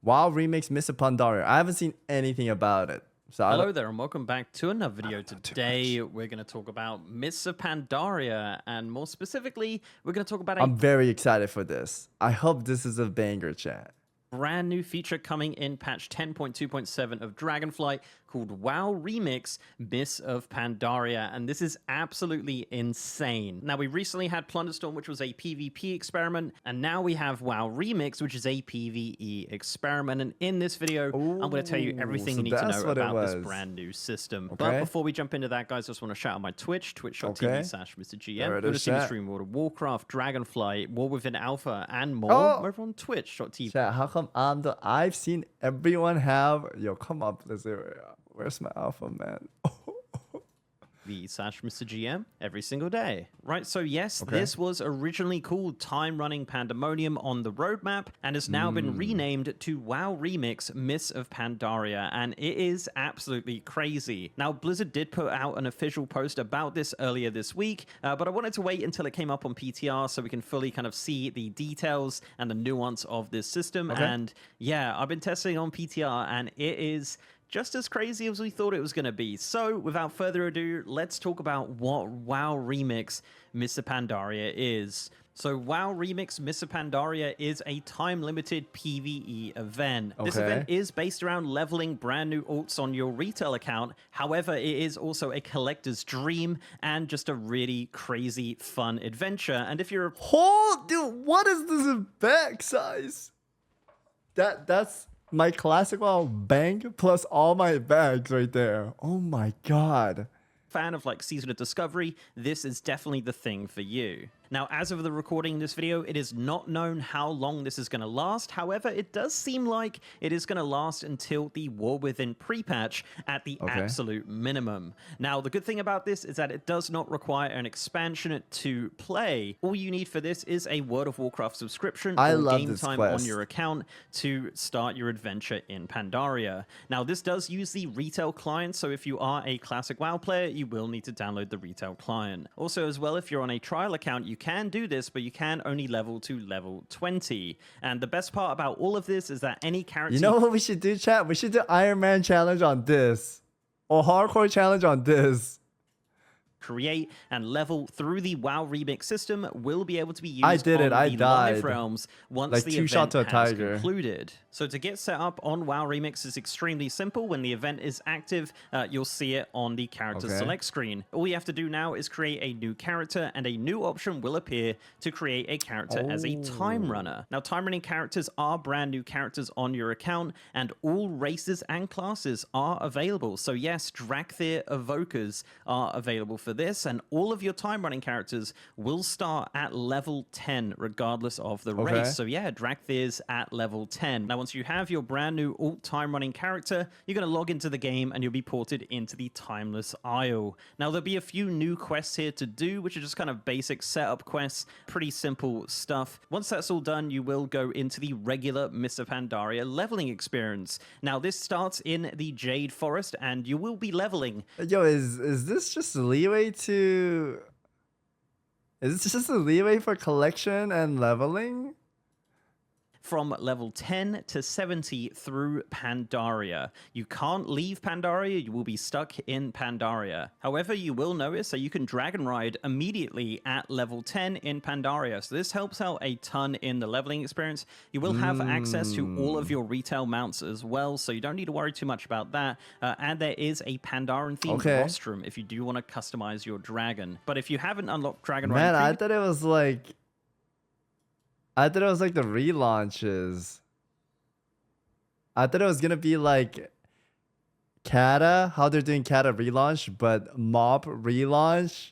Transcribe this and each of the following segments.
WoW Remix Mr. Pandaria. I haven't seen anything about it. So Hello there and welcome back to another video. Today we're going to talk about Mists of Pandaria, and more specifically we're going to talk about I'm very excited for this. I hope this is a banger, chat. brand new feature coming in patch 10.2.7 of Dragonflight called WoW Remix Mists of Pandaria, and this is absolutely insane. Now, we recently had Plunderstorm, which was a PvP experiment, and now we have WoW Remix, which is a PvE experiment. And in this video, I'm going to tell you everything you need to know about this brand new system. Okay. But before we jump into that, guys, I just want to shout out my Twitch, twitch.tv/MrGM. You want to see me stream World of Warcraft, Dragonflight, War Within Alpha, and more over on twitch.tv. Chat, how come I've seen everyone have... Yo, come up this area. Where's my alpha, man? /MrGM every single day. Right, so yes, this was originally called Time Running Pandemonium on the roadmap and has now been renamed to WoW Remix Mists of Pandaria, and it is absolutely crazy. Now, Blizzard did put out an official post about this earlier this week, but I wanted to wait until it came up on PTR so we can fully kind of see the details and the nuance of this system. And yeah, I've been testing on PTR and it is just as crazy as we thought it was going to be. So, without further ado, let's talk about what WoW Remix Mists of Pandaria is. So, WoW Remix Mists of Pandaria is a time-limited PvE event. This event is based around leveling brand new alts on your retail account. However, it is also a collector's dream and just a really crazy, fun adventure. And if you're dude, what is this bag size? That's my classic WoW bank plus all my bags right there. Oh my god. Fan of like Season of Discovery, this is definitely the thing for you. Now, as of the recording of this video, it is not known how long this is going to last. However, it does seem like it is going to last until the War Within pre-patch at the absolute minimum. Now, the good thing about this is that it does not require an expansion to play. All you need for this is a World of Warcraft subscription or game time on your account to start your adventure in Pandaria. Now, this does use the retail client, so if you are a classic WoW player, you will need to download the retail client. Also, as well, if you're on a trial account, you can do this, but you can only level to level 20. And the best part about all of this is that any character... You know what we should do, chat? We should do Iron Man challenge on this. Or hardcore challenge on this. Create and level through the WoW Remix system will be able to be used I died. live realms once like the event has concluded. So to get set up on WoW Remix is extremely simple. When the event is active, you'll see it on the character select screen. All you have to do now is create a new character, and a new option will appear to create a character as a time runner. Now, time running characters are brand new characters on your account, and all races and classes are available. So yes, Drakthir Evokers are available for this, and all of your time running characters will start at level 10 regardless of the race. So yeah, Drakthir's at level 10. Now, once you have your brand new alt time running character, you're going to log into the game and you'll be ported into the Timeless Isle. Now, there'll be a few new quests here to do, which are just kind of basic setup quests, pretty simple stuff. Once that's all done, you will go into the regular Mists of Pandaria leveling experience. Now, this starts in the Jade Forest and you will be leveling. Yo, is this just leeway to... Is this just a leeway for collection and leveling? From level 10 to 70 through Pandaria. You can't leave Pandaria, you will be stuck in Pandaria. However, you will notice that you can dragon ride immediately at level 10 in Pandaria. So this helps out a ton in the leveling experience. You will have access to all of your retail mounts as well, so you don't need to worry too much about that. And there is a Pandaren themed rostrum if you do want to customize your dragon. But if you haven't unlocked dragon riding, I thought it was like... I thought it was like the relaunches. I thought it was gonna be like Kata, how they're doing Kata relaunch, but Mob relaunch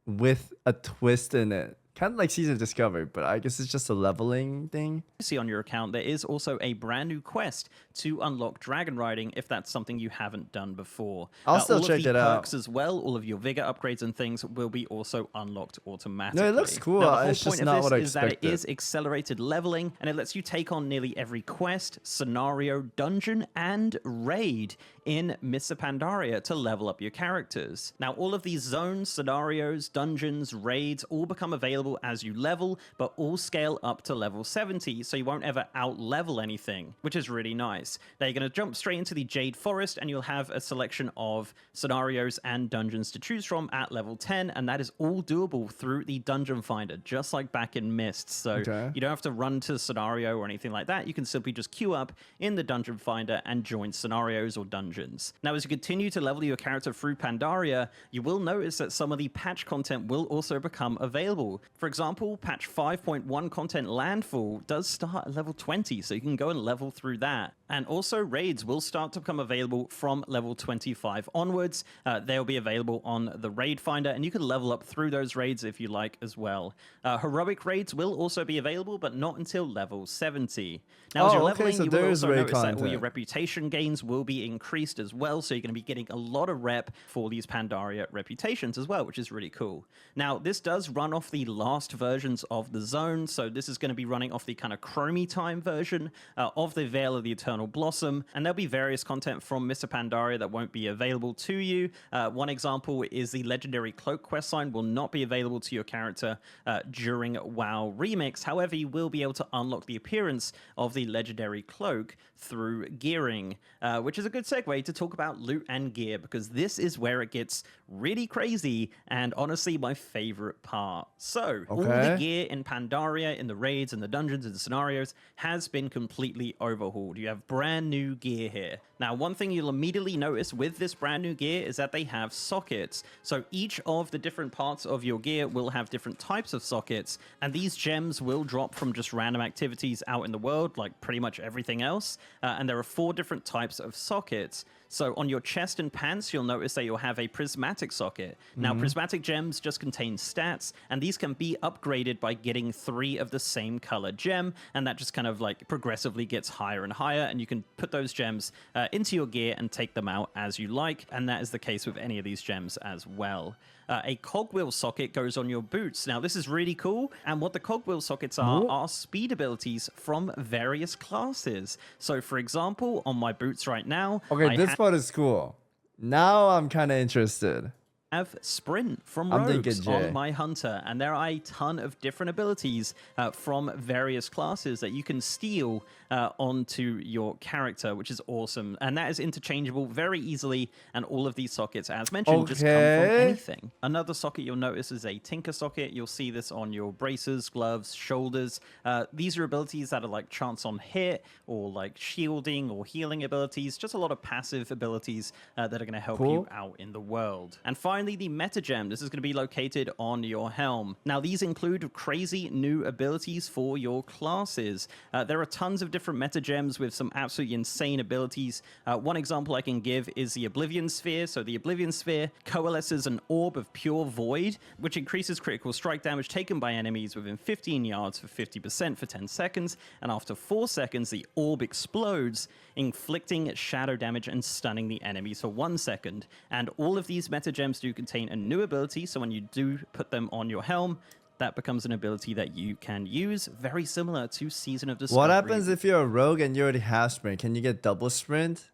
with a twist in it. Kind of like Season of Discovery, but I guess it's just a leveling thing. See on your account, there is also a brand new quest to unlock dragon riding if that's something you haven't done before. I'll still check it out. Perks as well, all of your vigor upgrades and things will be also unlocked automatically. No, it looks cool. Now, the whole it's point just not what I expected. expected. That it is accelerated leveling, and it lets you take on nearly every quest, scenario, dungeon, and raid in Mists of Pandaria to level up your characters. Now, all of these zones, scenarios, dungeons, raids all become available available as you level, but all scale up to level 70, so you won't ever out-level anything, which is really nice. Now you're going to jump straight into the Jade Forest, and you'll have a selection of scenarios and dungeons to choose from at level 10, and that is all doable through the Dungeon Finder, just like back in Myst. So you don't have to run to scenario or anything like that. You can simply just queue up in the Dungeon Finder and join scenarios or dungeons. Now, as you continue to level your character through Pandaria, you will notice that some of the patch content will also become available. For example, patch 5.1 content Landfall does start at level 20, so you can go and level through that. And also raids will start to become available from level 25 onwards. They'll be available on the Raid Finder, and you can level up through those raids if you like as well. Heroic raids will also be available, but not until level 70. Now, as you're leveling, you will also notice that all your reputation gains will be increased as well, so you're going to be getting a lot of rep for these Pandaria reputations as well, which is really cool. Now, this does run off the last versions of the zone, so this is going to be running off the kind of Chromie time version of the Veil of the Eternal Blossom, and there'll be various content from Mr. Pandaria that won't be available to you. One example is the legendary Cloak questline will not be available to your character during WoW Remix. However, you will be able to unlock the appearance of the legendary Cloak through gearing, which is a good segue to talk about loot and gear, because this is where it gets really crazy and honestly my favorite part. So all the gear in Pandaria, in the raids and the dungeons and the scenarios, has been completely overhauled. You have brand new gear here. Now, one thing you'll immediately notice with this brand new gear is that they have sockets. So each of the different parts of your gear will have different types of sockets, and these gems will drop from just random activities out in the world, like pretty much everything else. And there are 4 different types of sockets. So on your chest and pants, you'll notice that you'll have a prismatic socket. Now, prismatic gems just contain stats, and these can be upgraded by getting 3 of the same color gem, and that just kind of like progressively gets higher and higher, and you can put those gems into your gear and take them out as you like, and that is the case with any of these gems as well. A cogwheel socket goes on your boots. Now, this is really cool, and what the cogwheel sockets are speed abilities from various classes. So, for example, on my boots right now... Okay, this part is cool. Now I'm kind of interested. Have sprint from rogues on my hunter, and there are a ton of different abilities from various classes that you can steal onto your character, which is awesome, and that is interchangeable very easily, and all of these sockets, as mentioned, just come from anything. Another socket you'll notice is a tinker socket. You'll see this on your braces, gloves, shoulders. These are abilities that are like chance on hit, or like shielding or healing abilities, just a lot of passive abilities that are going to help you out in the world. And finally, the meta gem. This is going to be located on your helm. Now, these include crazy new abilities for your classes. There are tons of different meta gems with some absolutely insane abilities. One example I can give is the Oblivion Sphere. So the Oblivion Sphere coalesces an orb of pure void, which increases critical strike damage taken by enemies within 15 yards for 50% for 10 seconds, and after 4 seconds, the orb explodes, inflicting shadow damage and stunning the enemies for 1 second. And all of these meta gems do contain a new ability, so when you do put them on your helm, that becomes an ability that you can use, very similar to Season of Discovery. What happens if you're a rogue and you already have sprint? Can you get double sprint?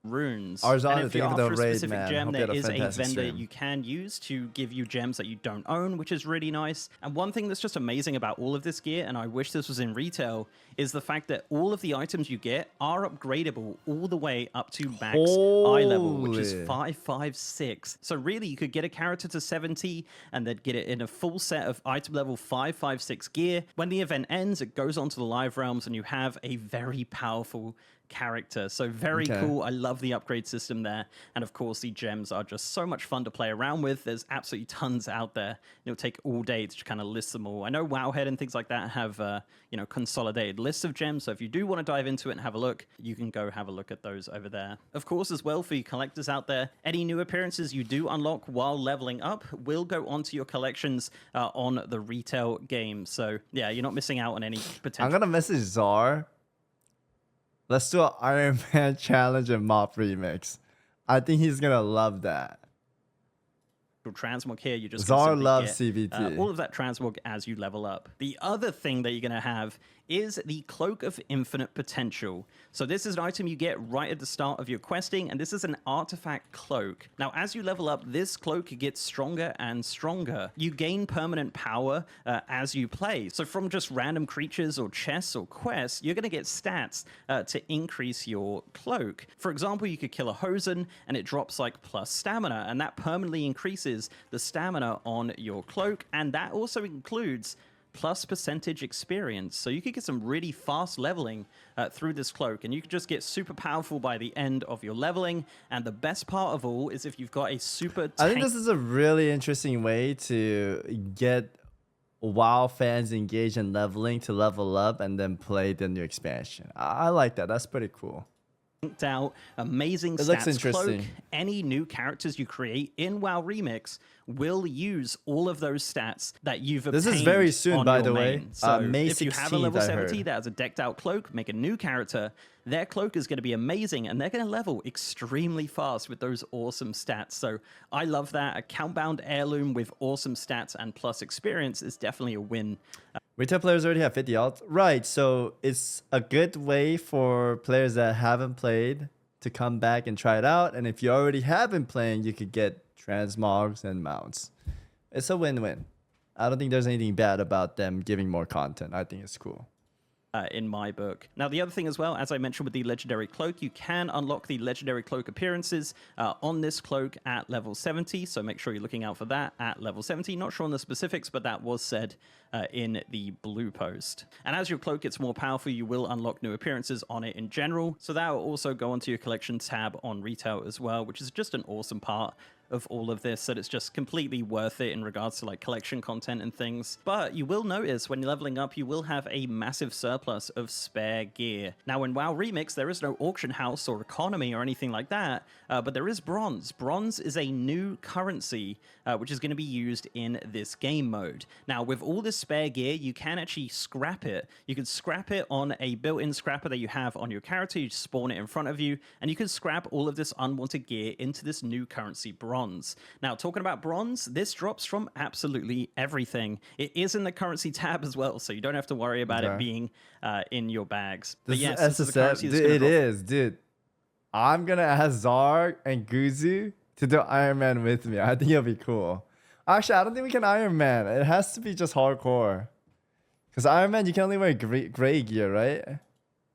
Runes. Arzon, and if you're after a specific gem, there is a vendor stream. you can use to give you gems that you don't own, which is really nice. And one thing that's just amazing about all of this gear, and I wish this was in retail, is the fact that all of the items you get are upgradable all the way up to max eye level, which is 556. So really, you could get a character to 70 and then get it in a full set of item level 556 gear. When the event ends, it goes onto the live realms and you have a very powerful character. So very cool. I love the upgrade system there. And of course, the gems are just so much fun to play around with. There's absolutely tons out there. It'll take all day to kind of list them all. I know Wowhead and things like that have, consolidated lists of gems. So if you do want to dive into it and have a look, you can go have a look at those over there. Of course, as well, for you collectors out there, any new appearances you do unlock while leveling up will go onto your collections on the retail game. So yeah, you're not missing out on any potential. I'm going to message Czar. Let's do an Iron Man challenge and mop remix. I think he's gonna love that. Transmog here, you just Czar loves CVT. All of that transmog as you level up. The other thing that you're going to have is the Cloak of Infinite Potential. So this is an item you get right at the start of your questing, and this is an artifact cloak. Now, as you level up, this cloak gets stronger and stronger. You gain permanent power as you play. So from just random creatures or chests or quests, you're going to get stats to increase your cloak. For example, you could kill a Hosen, and it drops like plus stamina, and that permanently increases the stamina on your cloak, and that also includes plus percentage experience. So you could get some really fast leveling through this cloak, and you could just get super powerful by the end of your leveling. And the best part of all is if you've got a super I think this is a really interesting way to get WoW fans engaged in leveling to level up and then play the new expansion. I like that. That's pretty cool. Out amazing it looks stats interesting. Cloak. Any new characters you create in WoW Remix will use all of those stats that you've obtained. This is very soon, on by your the way. main. So May 16th, if you have a level 70 heard. that has a decked out cloak, make a new character. Their cloak is going to be amazing, and they're going to level extremely fast with those awesome stats. So I love that. A count-bound heirloom with awesome stats and plus experience is definitely a win. Retail players already have 50 alt. Right, so it's a good way for players that haven't played to come back and try it out. And if you already have been playing, you could get transmogs and mounts. It's a win-win. I don't think there's anything bad about them giving more content. I think it's cool. In my book. Now, the other thing as well, as I mentioned with the Legendary Cloak, you can unlock the Legendary Cloak appearances on this cloak at level 70, so make sure you're looking out for that at level 70. Not sure on the specifics, but that was said in the blue post. And as your cloak gets more powerful, you will unlock new appearances on it in general, so that will also go onto your collection tab on retail as well, which is just an awesome part of all of this, that it's just completely worth it in regards to like collection content and things. But you will notice when you're leveling up, you will have a massive surplus of spare gear. Now in WoW Remix, there is no auction house or economy or anything like that, but there is bronze. Bronze is a new currency which is going to be used in this game mode. Now with all this spare gear, you can actually scrap it. You can scrap it on a built-in scrapper that you have on your character. You spawn it in front of you, and you can scrap all of this unwanted gear into this new currency, bronze. Now, talking about bronze, this drops from absolutely everything. It is in the currency tab as well, so you don't have to worry about it being in your bags. But yes, this is the currency that's it is, dude. I'm gonna ask Zarg and Guzu to do Iron Man with me. I think it'll be cool. Actually, I don't think we can Iron Man. It has to be just hardcore. Because Iron Man, you can only wear gray gear, right?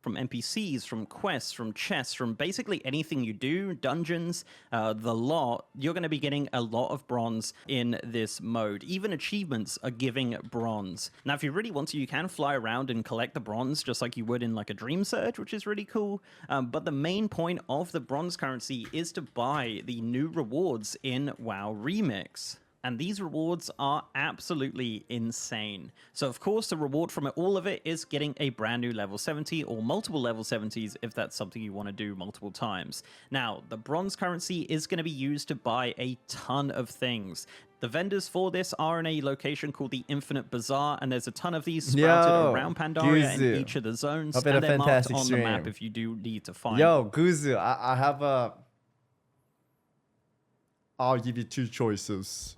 From NPCs, from quests, from chests, from basically anything you do, dungeons, the lot, you're going to be getting a lot of bronze in this mode. Even achievements are giving bronze. Now, if you really want to, you can fly around and collect the bronze just like you would in like a Dream Surge, which is really cool. But the main point of the bronze currency is to buy the new rewards in WoW Remix. And these rewards are absolutely insane. So of course, the reward from all of it is getting a brand new level 70 or multiple level 70s if that's something you want to do multiple times. Now, the bronze currency is going to be used to buy a ton of things. The vendors for this are in a location called the Infinite Bazaar, and there's a ton of these sprouted around Pandaria in each of the zones, and they're marked on the map if you do need to find them. Guzu, I have a... I'll give you two choices.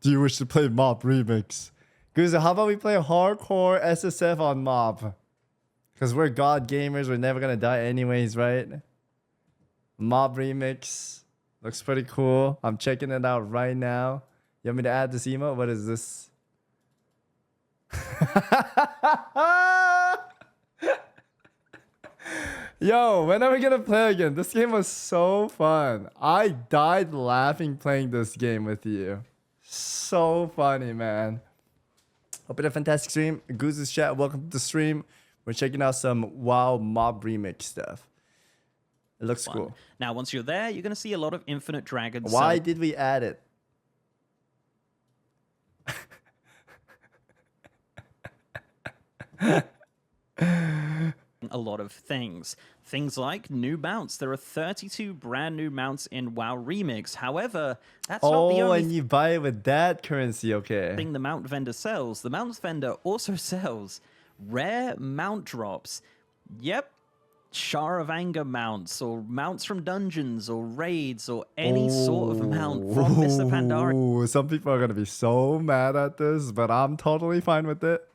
Do you wish to play Mob Remix? Guzu, how about we play hardcore SSF on Mob? Because we're god gamers, we're never gonna die anyways, right? Mob Remix. Looks pretty cool. I'm checking it out right now. You want me to add this emote? What is this? Yo, when are we gonna play again? This game was so fun. I died laughing playing this game with you. So funny, man. Hope you had a fantastic stream. Goose's chat, welcome to the stream. We're checking out some WoW Mob Remix stuff. It looks cool. Now, once you're there, you're going to see a lot of Infinite Dragons. Why did we add it? A lot of things. Things like new mounts. There are 32 brand new mounts in WoW Remix. However, that's not the only and you buy it with that currency, okay. thing the mount vendor sells. The mount vendor also sells rare mount drops. Yep. Char of Anger mounts, or mounts from dungeons, or raids, or any sort of mount from Mr. Pandaria. Some people are going to be so mad at this, but I'm totally fine with it.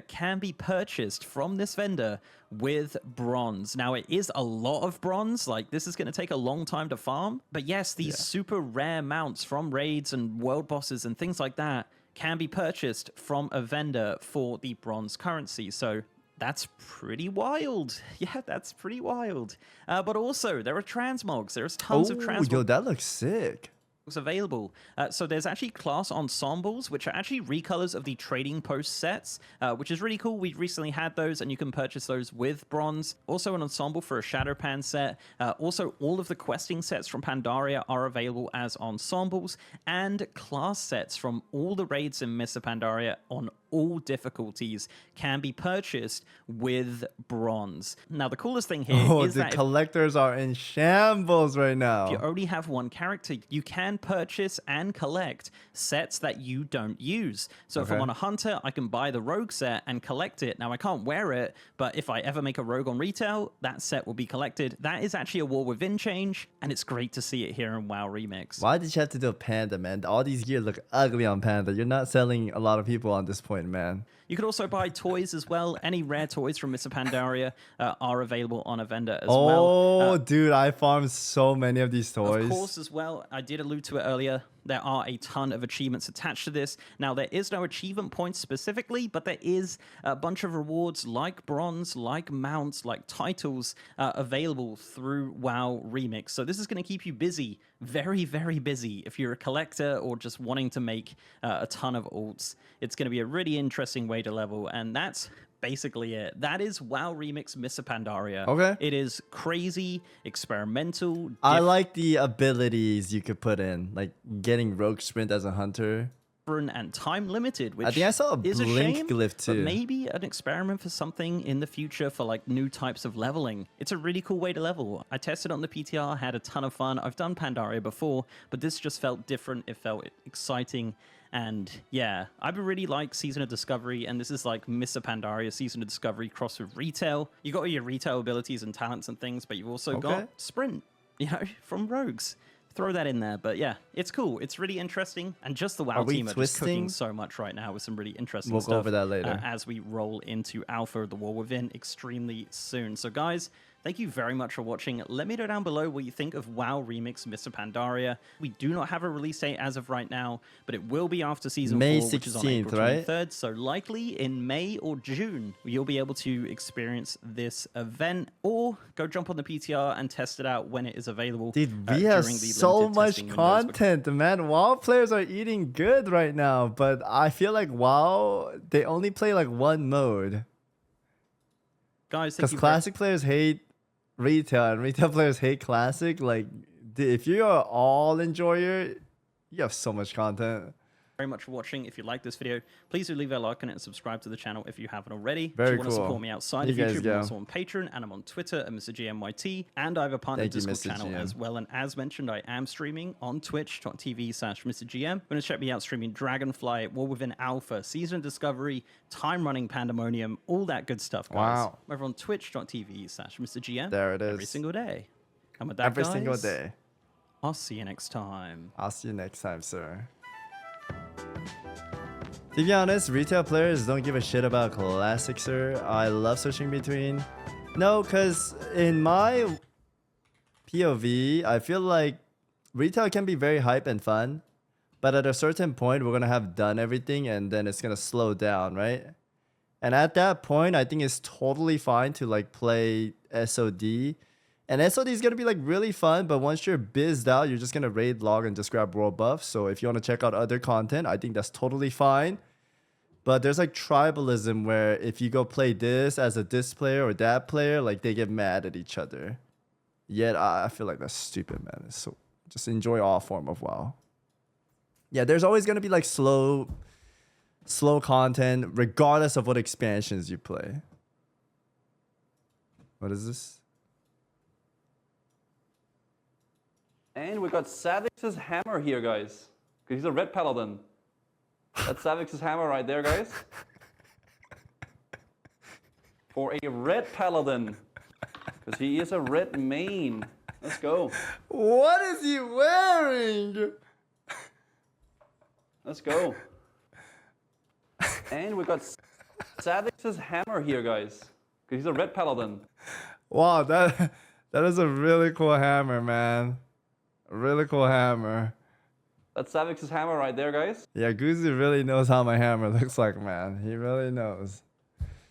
can be purchased from this vendor with bronze. Now, it is a lot of bronze. Like, this is going to take a long time to farm. But yes, these super rare mounts from raids and world bosses and things like that can be purchased from a vendor for the bronze currency. So that's pretty wild. Yeah, that's pretty wild. But also, there are transmogs. There's tons of transmogs. Yo, that looks sick. Available. So there's actually class ensembles, which are actually recolors of the trading post sets, which is really cool. We recently had those, and you can purchase those with bronze. Also an ensemble for a Shadowpan set. Also, all of the questing sets from Pandaria are available as ensembles, and class sets from all the raids in Mr. Pandaria on all difficulties can be purchased with bronze. Now, the coolest thing here is the that collectors are in shambles right now. if you only have one character, you can purchase and collect sets that you don't use. So if I'm on a hunter, I can buy the rogue set and collect it. Now, I can't wear it, but if I ever make a rogue on retail, that set will be collected. That is actually a War Within change, and it's great to see it here in WoW Remix. Why did you have to do a Panda, man? All these gear look ugly on Panda. You're not selling a lot of people on this point, man. You could also buy toys as well. Any rare toys from Mr. Pandaria are available on a vendor as well. Oh, dude, I farmed so many of these toys. Of course, as well, I did allude to it earlier. There are a ton of achievements attached to this. Now, there is no achievement points specifically, but there is a bunch of rewards like bronze, like mounts, like titles available through WoW Remix. So this is going to keep you busy, very, very busy. If you're a collector or just wanting to make a ton of alts, it's going to be a really interesting way to level. And that's basically it. That is WoW Remix Mr. Pandaria. Okay. It is crazy, experimental. I like the abilities you could put in, like getting Rogue Sprint as a hunter. And time limited, which I think I saw a is a blink shame, glyph too. but maybe an experiment for something in the future for like new types of leveling. It's a really cool way to level. I tested on the PTR, had a ton of fun. I've done Pandaria before, but this just felt different. It felt exciting. And yeah, I really like Season of Discovery, and this is like Mr. Pandaria Season of Discovery crossed with retail. You got all your retail abilities and talents and things, but you've also got Sprint, you know, from Rogues. Throw that in there. But yeah, it's cool. It's really interesting. And just the WoW team are just cooking so much right now with some really interesting stuff. We'll go over that later. As we roll into Alpha of the War Within extremely soon. So guys, thank you very much for watching. Let me know down below what you think of WoW Remix Mr. Pandaria. We do not have a release date as of right now, but it will be after Season 4, which is on April 23rd. So likely in May or June, you'll be able to experience this event, or go jump on the PTR and test it out when it is available. Dude, we have so much content, man. WoW players are eating good right now, but I feel like WoW, they only play like one mode. Guys, because classic players hate retail and retail players hate classic. Like, if you're an all enjoyer, you have so much content. Very much for watching. If you like this video, please do leave a like on it and subscribe to the channel if you haven't already. Very if you want to support me outside of YouTube, I'm also on Patreon, and I'm on Twitter at MrGMYT, and I have a partner Discord channel as well. And as mentioned, I am streaming on twitch.tv/MrGM. I'm going to check me out streaming Dragonfly, War Within Alpha, Season of Discovery, Time Running Pandemonium, all that good stuff, guys. Wow. Over on twitch.tv/MrGM. There it is. Every single day. And with that, every single day. I'll see you next time. I'll see you next time, sir. To be honest, retail players don't give a shit about classic, sir. I love switching between. No, because in my POV, I feel like retail can be very hype and fun. But at a certain point, we're going to have done everything and then it's going to slow down, right? And at that point, I think it's totally fine to like play SOD. And SOD is going to be like really fun, but once you're bizzed out, you're just going to raid log and just grab world buffs. So if you want to check out other content, I think that's totally fine. But there's like tribalism where if you go play this as a this player or that player, like they get mad at each other. Yet I feel like that's stupid, man. So just enjoy all form of WoW. Yeah, there's always going to be like slow content regardless of what expansions you play. What is this? And we got Savix's hammer here, guys. Because he's a red paladin. That's Savix's hammer right there, guys. For a red paladin. Because he is a red main. Let's go. What is he wearing? Let's go. And we got Savix's hammer here, guys. Because he's a red paladin. Wow, that is a really cool hammer, man. A really cool hammer. That's Savix's hammer right there, guys. Yeah, Guzi really knows how my hammer looks like, man. He really knows.